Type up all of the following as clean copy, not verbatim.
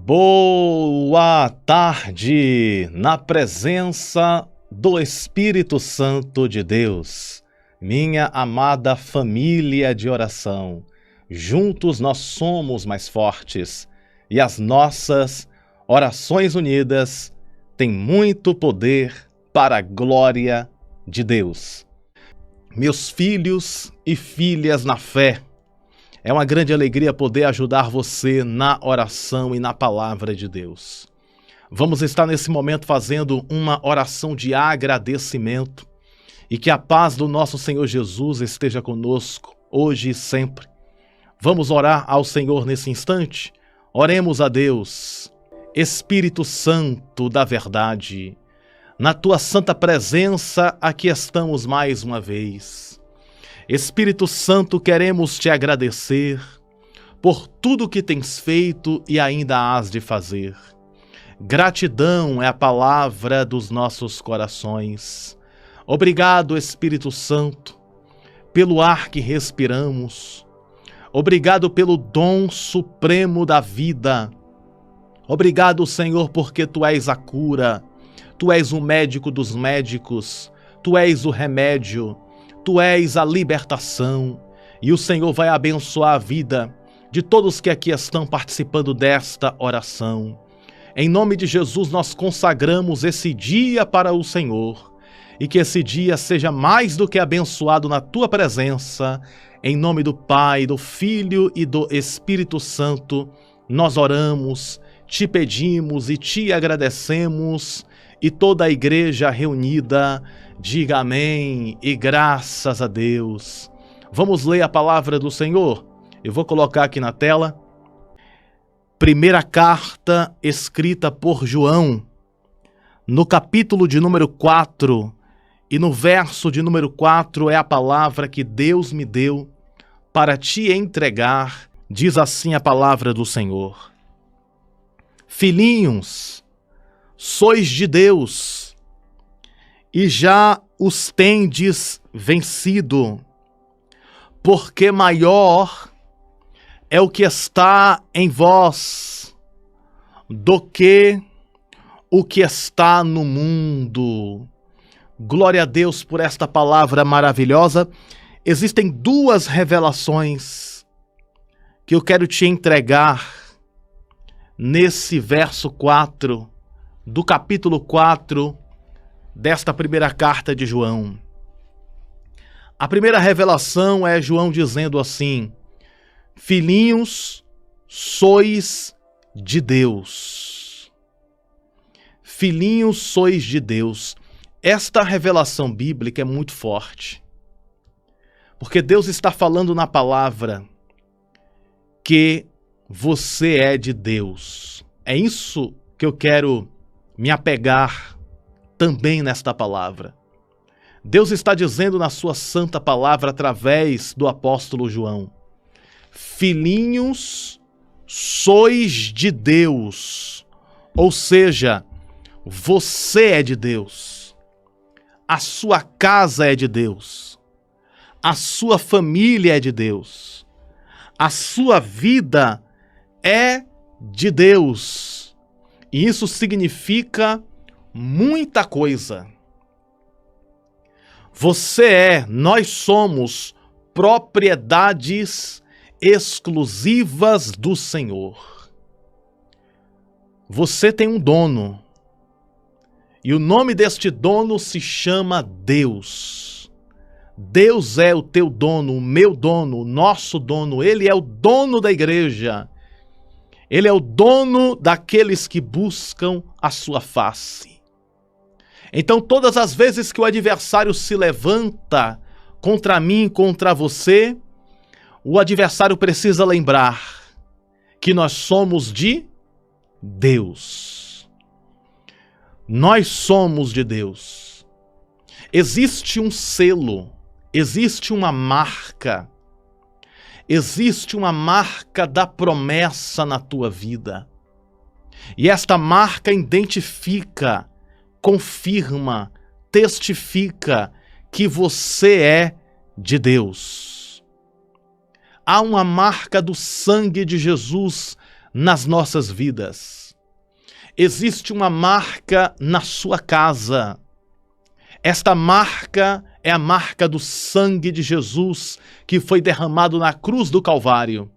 Boa tarde, na presença do Espírito Santo de Deus, minha amada família de oração. Juntos nós somos mais fortes e as nossas orações unidas têm muito poder para a glória de Deus. Meus filhos e filhas na fé, é uma grande alegria poder ajudar você na oração e na palavra de Deus. Vamos estar nesse momento fazendo uma oração de agradecimento e que a paz do nosso Senhor Jesus esteja conosco hoje e sempre. Vamos orar ao Senhor nesse instante? Oremos a Deus. Espírito Santo da verdade, na tua santa presença aqui estamos mais uma vez. Espírito Santo, queremos te agradecer por tudo que tens feito e ainda hás de fazer. Gratidão é a palavra dos nossos corações. Obrigado, Espírito Santo, pelo ar que respiramos. Obrigado pelo dom supremo da vida. Obrigado, Senhor, porque Tu és a cura. Tu és o médico dos médicos. Tu és o remédio. Tu és a libertação, e o Senhor vai abençoar a vida de todos que aqui estão participando desta oração. Em nome de Jesus, nós consagramos esse dia para o Senhor, e que esse dia seja mais do que abençoado na Tua presença. Em nome do Pai, do Filho e do Espírito Santo, nós oramos, te pedimos e te agradecemos, e toda a igreja reunida diga amém e graças a Deus. Vamos ler a palavra do Senhor? Eu vou colocar aqui na tela. Primeira carta escrita por João, no capítulo de número 4, e no verso de número 4 é a palavra que Deus me deu para te entregar. Diz assim a palavra do Senhor: Filhinhos, sois de Deus, e já os tendes vencido, porque maior é o que está em vós do que o que está no mundo. Glória a Deus por esta palavra maravilhosa. Existem duas revelações que eu quero te entregar nesse verso 4 do capítulo 4 desta primeira carta de João. A primeira revelação é João dizendo assim: Filhinhos, sois de Deus. Filhinhos, sois de Deus. Esta revelação bíblica é muito forte, porque Deus está falando na palavra que você é de Deus. É isso que eu quero me apegar também nesta palavra. Deus está dizendo na sua santa palavra através do apóstolo João: Filhinhos, sois de Deus. Ou seja, você é de Deus. A sua casa é de Deus. A sua família é de Deus. A sua vida é de Deus. E isso significa muita coisa. Nós somos propriedades exclusivas do Senhor. Você tem um dono, e o nome deste dono se chama Deus. Deus é o teu dono, o meu dono, o nosso dono. Ele é o dono da igreja. Ele é o dono daqueles que buscam a sua face. Então, todas as vezes que o adversário se levanta contra mim, contra você, o adversário precisa lembrar que nós somos de Deus. Nós somos de Deus. Existe um selo, existe uma marca. Existe uma marca da promessa na tua vida. E esta marca identifica, confirma, testifica que você é de Deus. Há uma marca do sangue de Jesus nas nossas vidas. Existe uma marca na sua casa. Esta marca é a marca do sangue de Jesus que foi derramado na cruz do Calvário.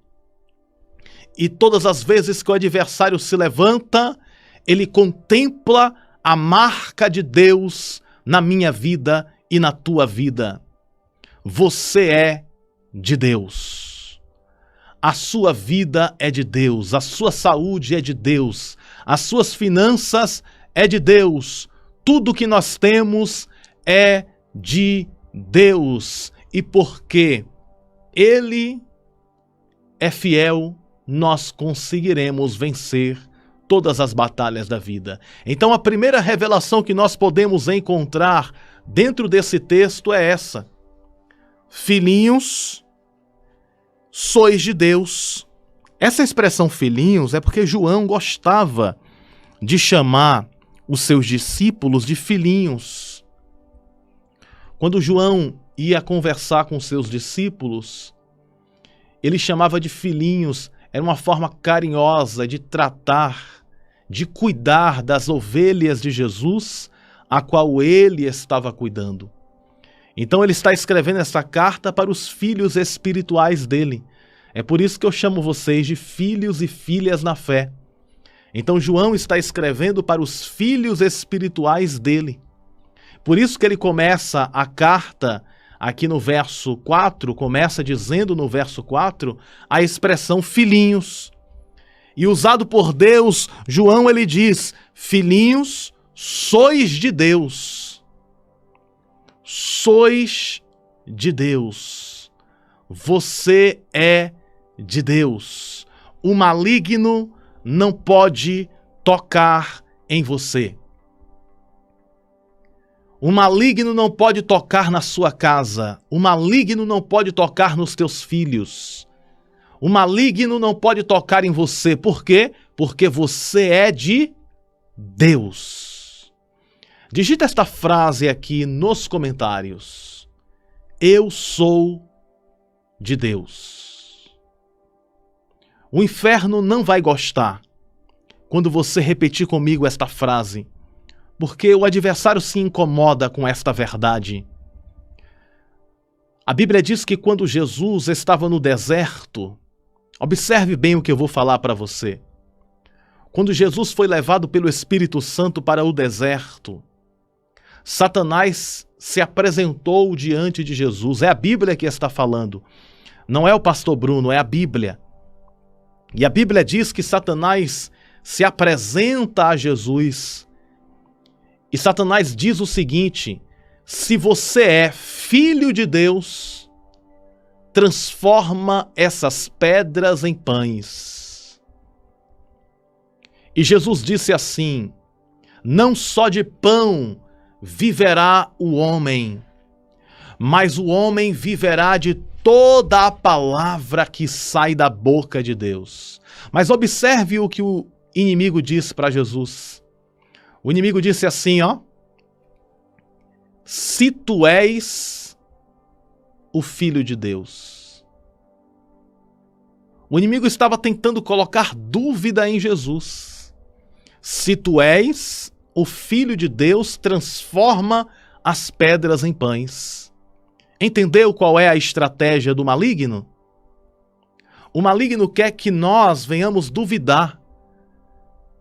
E todas as vezes que o adversário se levanta, ele contempla a marca de Deus na minha vida e na tua vida. Você é de Deus. A sua vida é de Deus, a sua saúde é de Deus, as suas finanças é de Deus. Tudo que nós temos é de Deus. E porque Ele é fiel, nós conseguiremos vencer todas as batalhas da vida. Então a primeira revelação que nós podemos encontrar dentro desse texto é essa: filhinhos, sois de Deus. Essa expressão filhinhos é porque João gostava de chamar os seus discípulos de filhinhos. Quando João ia conversar com seus discípulos, ele chamava de filhinhos. Era uma forma carinhosa de tratar, de cuidar das ovelhas de Jesus, a qual ele estava cuidando. Então ele está escrevendo essa carta para os filhos espirituais dele. É por isso que eu chamo vocês de filhos e filhas na fé. Então João está escrevendo para os filhos espirituais dele. Por isso que ele começa a carta aqui no verso 4, começa dizendo no verso 4 a expressão filhinhos. E usado por Deus, João ele diz: filhinhos, sois de Deus. Sois de Deus. Você é de Deus. O maligno não pode tocar em você. O maligno não pode tocar na sua casa. O maligno não pode tocar nos teus filhos. O maligno não pode tocar em você. Por quê? Porque você é de Deus. Digita esta frase aqui nos comentários: eu sou de Deus. O inferno não vai gostar quando você repetir comigo esta frase, porque o adversário se incomoda com esta verdade. A Bíblia diz que quando Jesus estava no deserto, observe bem o que eu vou falar para você. Quando Jesus foi levado pelo Espírito Santo para o deserto, Satanás se apresentou diante de Jesus. É a Bíblia que está falando. Não é o pastor Bruno, é a Bíblia. E a Bíblia diz que Satanás se apresenta a Jesus. E Satanás diz o seguinte: se você é filho de Deus, transforma essas pedras em pães. E Jesus disse assim: não só de pão viverá o homem, mas o homem viverá de toda a palavra que sai da boca de Deus. Mas observe o que o inimigo disse para Jesus. O inimigo disse assim, ó: se tu és o Filho de Deus. O inimigo estava tentando colocar dúvida em Jesus. Se tu és o Filho de Deus, transforma as pedras em pães. Entendeu qual é a estratégia do maligno? O maligno quer que nós venhamos duvidar.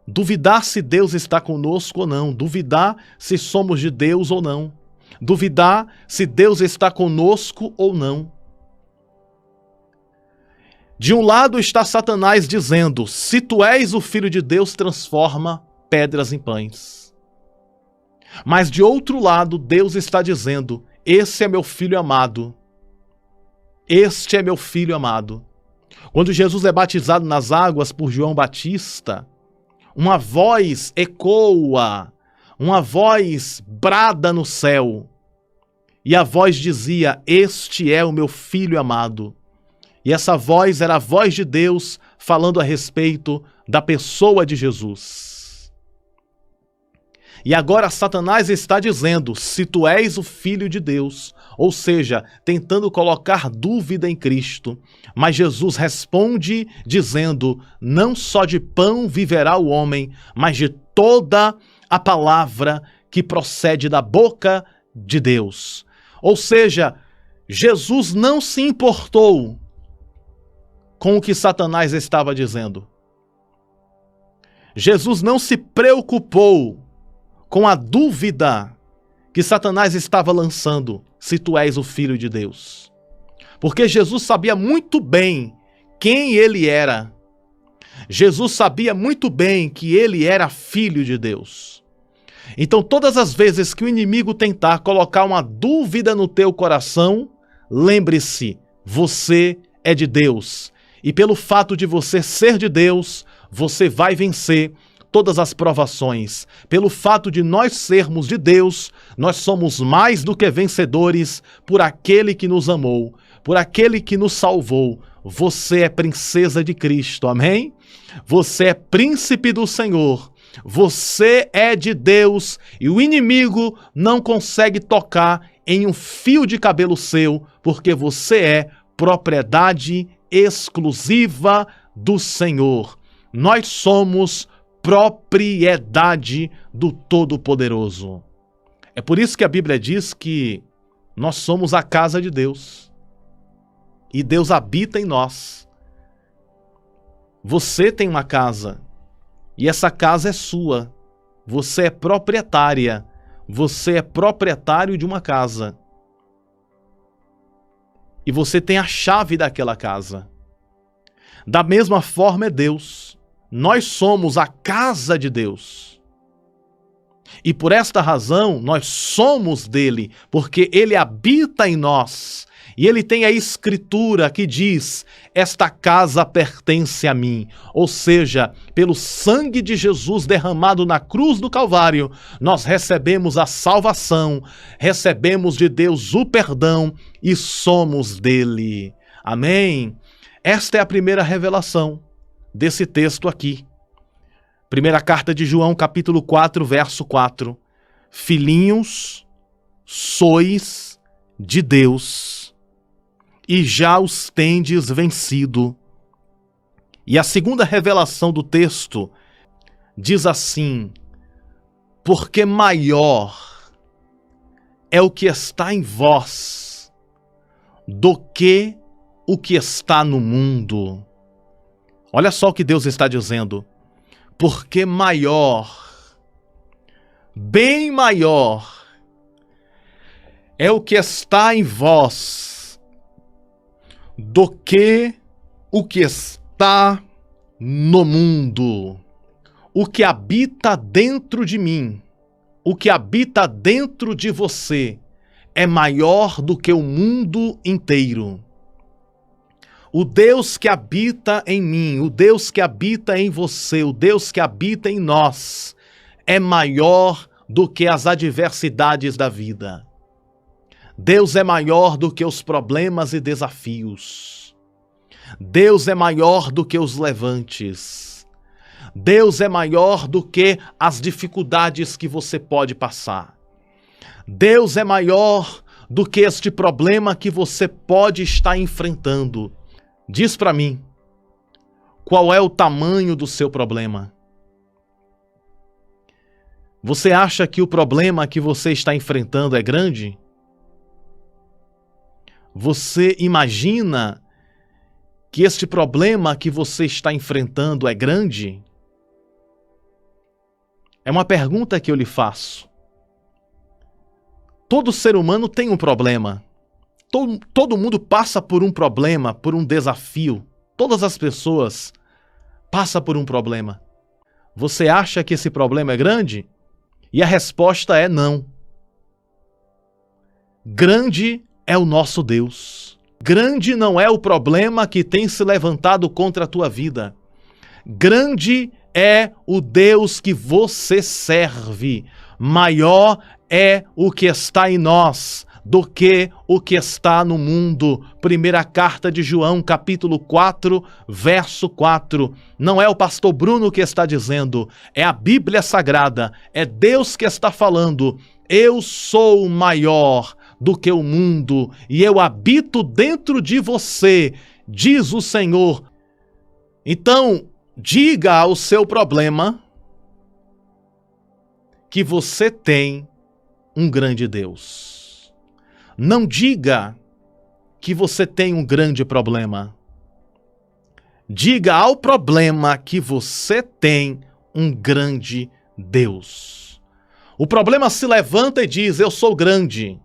Duvidar se Deus está conosco ou não. Duvidar se somos de Deus ou não. Duvidar se Deus está conosco ou não. De um lado está Satanás dizendo: se tu és o Filho de Deus, transforma pedras em pães. Mas de outro lado, Deus está dizendo: esse é meu filho amado. Este é meu filho amado. Quando Jesus é batizado nas águas por João Batista, uma voz ecoa, uma voz brada no céu. E a voz dizia: este é o meu filho amado. E essa voz era a voz de Deus falando a respeito da pessoa de Jesus. E agora Satanás está dizendo, se tu és o Filho de Deus, ou seja, tentando colocar dúvida em Cristo. Mas Jesus responde dizendo, não só de pão viverá o homem, mas de toda a palavra que procede da boca de Deus. Ou seja, Jesus não se importou com o que Satanás estava dizendo. Jesus não se preocupou com a dúvida que Satanás estava lançando, se tu és o Filho de Deus. Porque Jesus sabia muito bem quem ele era. Jesus sabia muito bem que ele era Filho de Deus. Então, todas as vezes que o inimigo tentar colocar uma dúvida no teu coração, lembre-se, você é de Deus. E pelo fato de você ser de Deus, você vai vencer todas as provações. Pelo fato de nós sermos de Deus, nós somos mais do que vencedores por aquele que nos amou, por aquele que nos salvou. Você é princesa de Cristo, amém? Você é príncipe do Senhor. Você é de Deus e o inimigo não consegue tocar em um fio de cabelo seu, porque você é propriedade exclusiva do Senhor. Nós somos propriedade do Todo-Poderoso. É por isso que a Bíblia diz que nós somos a casa de Deus e Deus habita em nós. Você tem uma casa e essa casa é sua. Você é proprietária. Você é proprietário de uma casa. E você tem a chave daquela casa. Da mesma forma é Deus. Nós somos a casa de Deus. E por esta razão, nós somos dele, porque ele habita em nós. E ele tem a escritura que diz, esta casa pertence a mim. Ou seja, pelo sangue de Jesus derramado na cruz do Calvário, nós recebemos a salvação, recebemos de Deus o perdão e somos dele. Amém? Esta é a primeira revelação desse texto aqui. Primeira carta de João, capítulo 4, verso 4. Filhinhos, sois de Deus, e já os tendes vencido. E a segunda revelação do texto diz assim, porque maior é o que está em vós do que o que está no mundo. Olha só o que Deus está dizendo. Porque maior, bem maior, é o que está em vós do que o que está no mundo. O que habita dentro de mim, o que habita dentro de você, é maior do que o mundo inteiro. O Deus que habita em mim, o Deus que habita em você, o Deus que habita em nós, é maior do que as adversidades da vida. Deus é maior do que os problemas e desafios. Deus é maior do que os levantes. Deus é maior do que as dificuldades que você pode passar. Deus é maior do que este problema que você pode estar enfrentando. Diz para mim, qual é o tamanho do seu problema? Você acha que o problema que você está enfrentando é grande? Você imagina que este problema que você está enfrentando é grande? É uma pergunta que eu lhe faço. Todo ser humano tem um problema. Todo mundo passa por um problema, por um desafio. Todas as pessoas passam por um problema. Você acha que esse problema é grande? E a resposta é não. Grande é o nosso Deus. Grande não é o problema que tem se levantado contra a tua vida. Grande é o Deus que você serve. Maior é o que está em nós do que o que está no mundo. Primeira carta de João, capítulo 4, verso 4. Não é o pastor Bruno que está dizendo, é a Bíblia Sagrada, é Deus que está falando. Eu sou maior do que o mundo e eu habito dentro de você, diz o Senhor. Então, diga ao seu problema que você tem um grande Deus. Não diga que você tem um grande problema. Diga ao problema que você tem um grande Deus. O problema se levanta e diz, eu sou grande.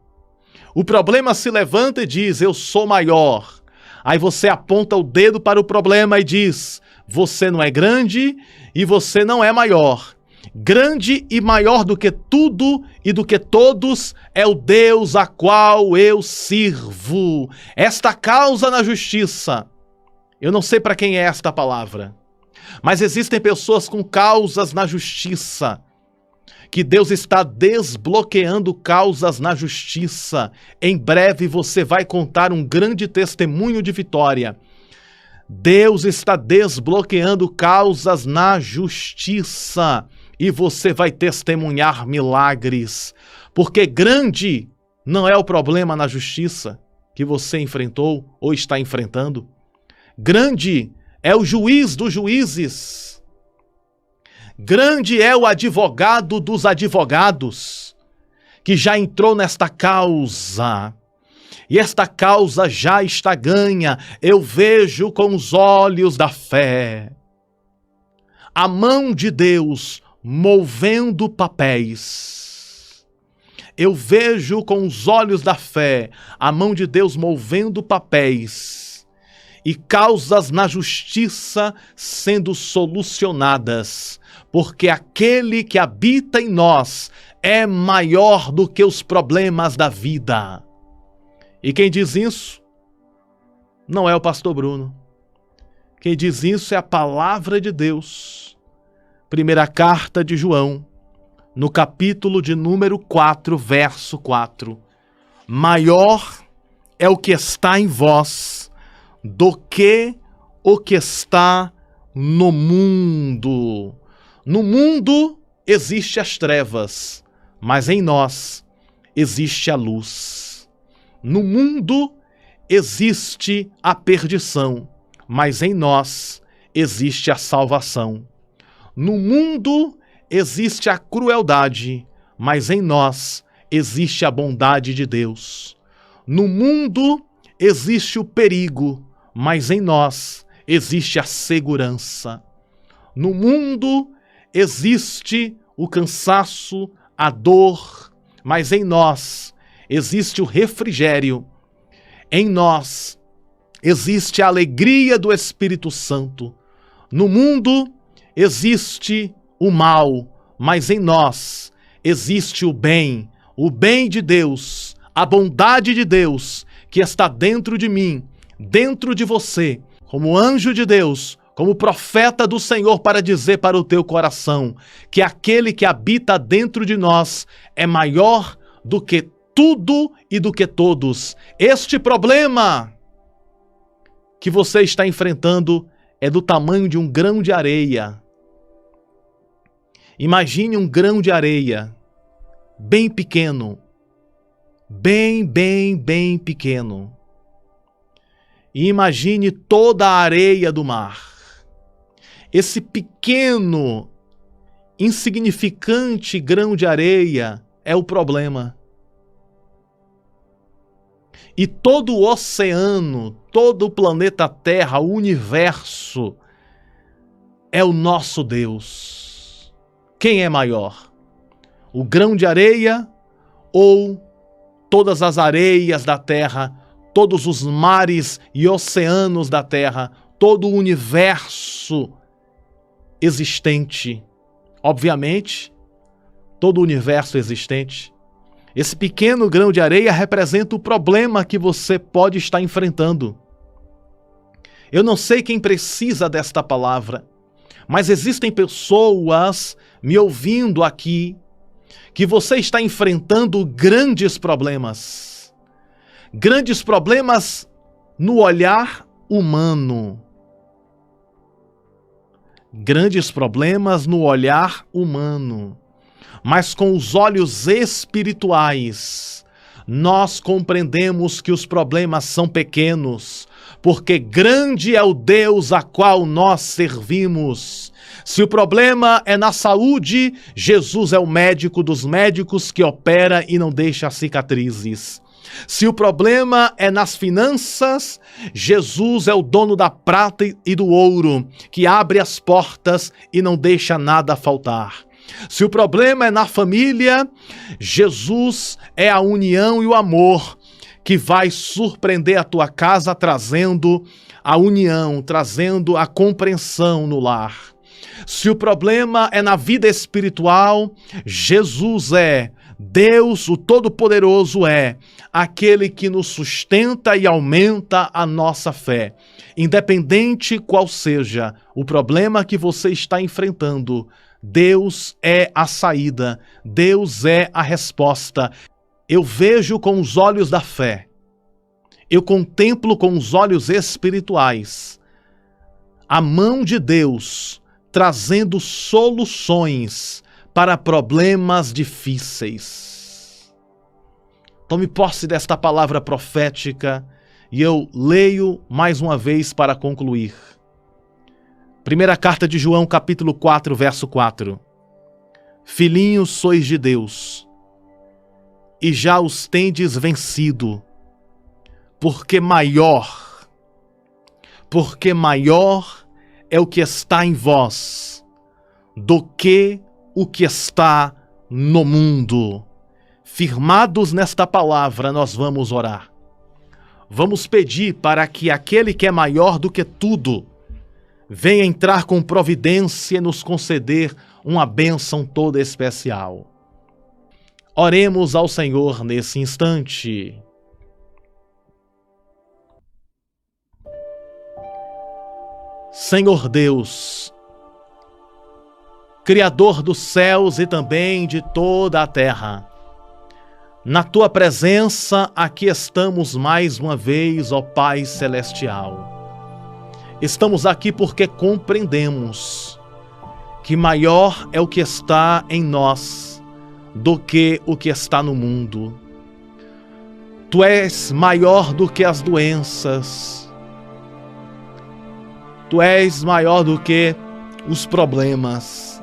O problema se levanta e diz, eu sou maior. Aí você aponta o dedo para o problema e diz, você não é grande e você não é maior. Grande e maior do que tudo e do que todos é o Deus a qual eu sirvo. Esta causa na justiça. Eu não sei para quem é esta palavra, mas existem pessoas com causas na justiça, que Deus está desbloqueando causas na justiça. Em breve você vai contar um grande testemunho de vitória. Deus está desbloqueando causas na justiça e você vai testemunhar milagres, porque grande não é o problema na justiça que você enfrentou ou está enfrentando. Grande é o juiz dos juízes. Grande é o advogado dos advogados, que já entrou nesta causa. E esta causa já está ganha. Eu vejo com os olhos da fé a mão de Deus movendo papéis. Eu vejo com os olhos da fé a mão de Deus movendo papéis e causas na justiça sendo solucionadas, porque aquele que habita em nós é maior do que os problemas da vida. E quem diz isso não é o pastor Bruno. Quem diz isso é a palavra de Deus. Primeira carta de João, no capítulo de número 4, verso 4. Maior é o que está em vós do que o que está no mundo. No mundo existe as trevas, mas em nós existe a luz. No mundo existe a perdição, mas em nós existe a salvação. No mundo existe a crueldade, mas em nós existe a bondade de Deus. No mundo existe o perigo, mas em nós existe a segurança. No mundo existe o cansaço, a dor, mas em nós existe o refrigério. Em nós existe a alegria do Espírito Santo. No mundo existe o mal, mas em nós existe o bem de Deus, a bondade de Deus que está dentro de mim, dentro de você, como anjo de Deus, como profeta do Senhor, para dizer para o teu coração que aquele que habita dentro de nós é maior do que tudo e do que todos. Este problema que você está enfrentando é do tamanho de um grão de areia. Imagine um grão de areia, bem pequeno, bem pequeno. E imagine toda a areia do mar. Esse pequeno, insignificante grão de areia é o problema. E todo o oceano, todo o planeta Terra, o universo, é o nosso Deus. Quem é maior? O grão de areia ou todas as areias da terra, todos os mares e oceanos da terra, todo o universo existente? Obviamente, todo o universo existente. Esse pequeno grão de areia representa o problema que você pode estar enfrentando. Eu não sei quem precisa desta palavra, mas existem pessoas me ouvindo aqui que você está enfrentando grandes problemas. Grandes problemas no olhar humano. Grandes problemas no olhar humano. Mas com os olhos espirituais, nós compreendemos que os problemas são pequenos, porque grande é o Deus a qual nós servimos. Se o problema é na saúde, Jesus é o médico dos médicos que opera e não deixa cicatrizes. Se o problema é nas finanças, Jesus é o dono da prata e do ouro, que abre as portas e não deixa nada faltar. Se o problema é na família, Jesus é a união e o amor, que vai surpreender a tua casa trazendo a união, trazendo a compreensão no lar. Se o problema é na vida espiritual, Jesus é Deus, o Todo-Poderoso, é aquele que nos sustenta e aumenta a nossa fé. Independente qual seja o problema que você está enfrentando, Deus é a saída, Deus é a resposta. Eu vejo com os olhos da fé, eu contemplo com os olhos espirituais a mão de Deus trazendo soluções para problemas difíceis. Tome posse desta palavra profética e eu leio mais uma vez para concluir. Primeira carta de João, capítulo 4, verso 4. Filhinhos sois de Deus, e já os tendes vencido, porque maior é o que está em vós do que o que está no mundo. Firmados nesta palavra, nós vamos orar. Vamos pedir para que aquele que é maior do que tudo venha entrar com providência e nos conceder uma bênção toda especial. Oremos ao Senhor nesse instante. Senhor Deus, Criador dos céus e também de toda a terra, na Tua presença aqui estamos mais uma vez, ó Pai Celestial. Estamos aqui porque compreendemos que maior é o que está em nós do que o que está no mundo. Tu és maior do que as doenças. Tu és maior do que os problemas.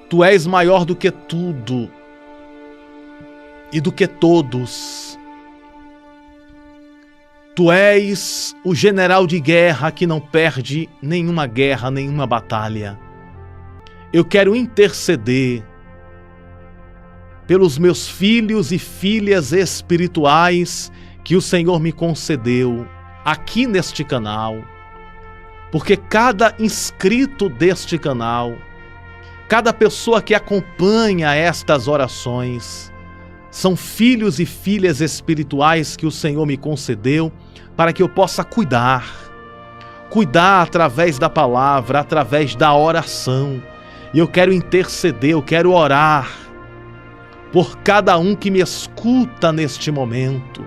Tu és maior do que tudo e do que todos. Tu és o general de guerra que não perde nenhuma guerra, nenhuma batalha. Eu quero interceder pelos meus filhos e filhas espirituais que o Senhor me concedeu aqui neste canal, porque cada inscrito deste canal, cada pessoa que acompanha estas orações, são filhos e filhas espirituais que o Senhor me concedeu para que eu possa cuidar através da palavra, através da oração. E eu quero interceder, eu quero orar por cada um que me escuta neste momento.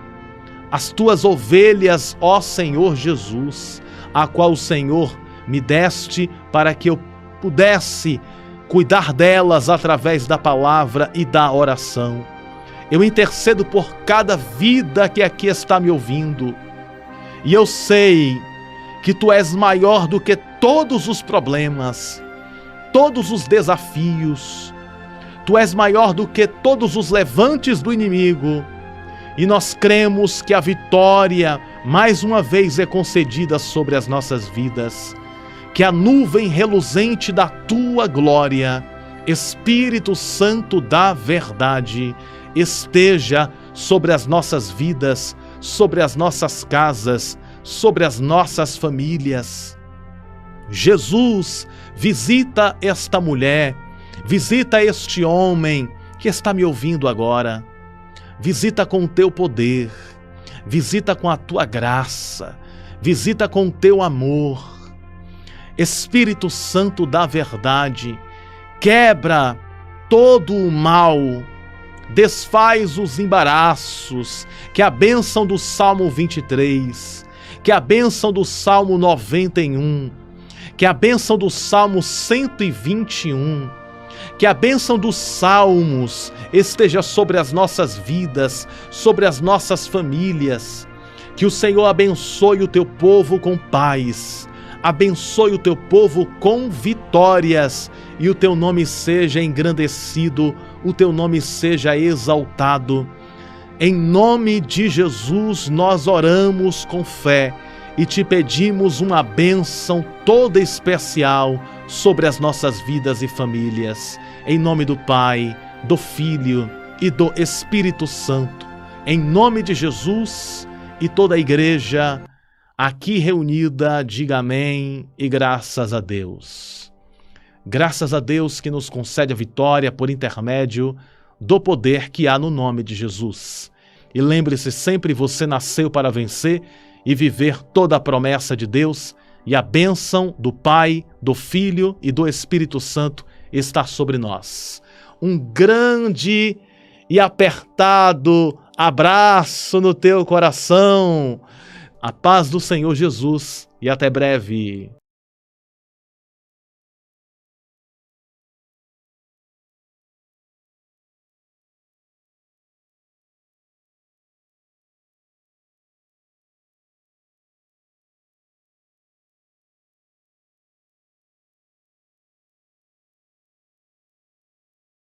As tuas ovelhas, ó Senhor Jesus, a qual o Senhor me deste para que eu pudesse cuidar delas através da palavra e da oração. Eu intercedo por cada vida que aqui está me ouvindo. E eu sei que Tu és maior do que todos os problemas, todos os desafios. Tu és maior do que todos os levantes do inimigo. E nós cremos que a vitória, mais uma vez, é concedida sobre as nossas vidas. Que a nuvem reluzente da Tua glória, Espírito Santo da verdade, esteja sobre as nossas vidas, sobre as nossas casas, sobre as nossas famílias. Jesus, visita esta mulher, visita este homem que está me ouvindo agora. Visita com o Teu poder, visita com a Tua graça, visita com o Teu amor. Espírito Santo da verdade, quebra todo o mal desfaz os embaraços, que a bênção do Salmo 23, que a bênção do Salmo 91, que a bênção do Salmo 121, que a bênção dos Salmos esteja sobre as nossas vidas, sobre as nossas famílias, que o Senhor abençoe o teu povo com paz, abençoe o teu povo com vitórias, e o teu nome seja engrandecido, o teu nome seja exaltado. Em nome de Jesus nós oramos com fé e te pedimos uma bênção toda especial sobre as nossas vidas e famílias. Em nome do Pai, do Filho e do Espírito Santo. Em nome de Jesus, e toda a igreja aqui reunida, diga amém e graças a Deus. Graças a Deus que nos concede a vitória por intermédio do poder que há no nome de Jesus. E lembre-se sempre, você nasceu para vencer e viver toda a promessa de Deus, e a bênção do Pai, do Filho e do Espírito Santo está sobre nós. Um grande e apertado abraço no teu coração. A paz do Senhor Jesus e até breve.